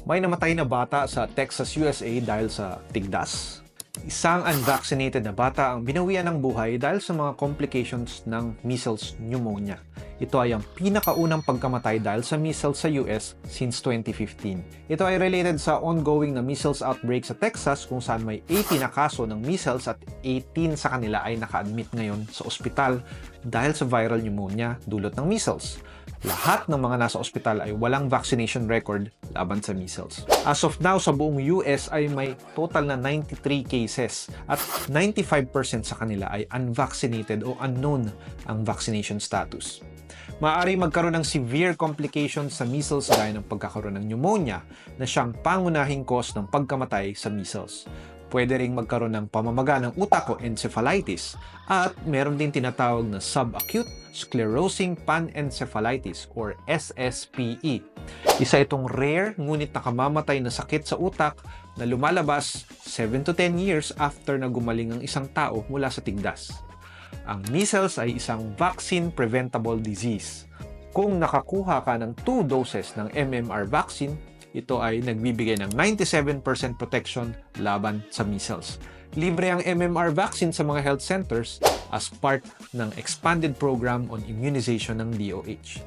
May namatay na bata sa Texas, USA dahil sa tigdas. Isang unvaccinated na bata ang binawian ng buhay dahil sa mga complications ng measles pneumonia. Ito ay ang pinakaunang pagkamatay dahil sa measles sa US since 2015. Ito ay related sa ongoing na measles outbreak sa Texas kung saan may 80 na kaso ng measles at 18 sa kanila ay naka-admit ngayon sa ospital dahil sa viral pneumonia dulot ng measles. Lahat ng mga nasa ospital ay walang vaccination record laban sa measles. As of now, sa buong US ay may total na 93 cases at 95% sa kanila ay unvaccinated o unknown ang vaccination status. Maaari magkaroon ng severe complications sa measles gaya ng pagkakaroon ng pneumonia na siyang pangunahing cause ng pagkamatay sa measles. Pwede ring magkaroon ng pamamaga ng utak o encephalitis at meron din tinatawag na subacute sclerosing panencephalitis or SSPE. Isa itong rare ngunit nakamamatay na sakit sa utak na lumalabas 7 to 10 years after na gumaling ang isang tao mula sa tigdas. Ang measles ay isang vaccine-preventable disease. Kung nakakuha ka ng 2 doses ng MMR vaccine, ito ay nagbibigay ng 97% protection laban sa measles. Libre ang MMR vaccine sa mga health centers as part ng expanded program on immunization ng DOH.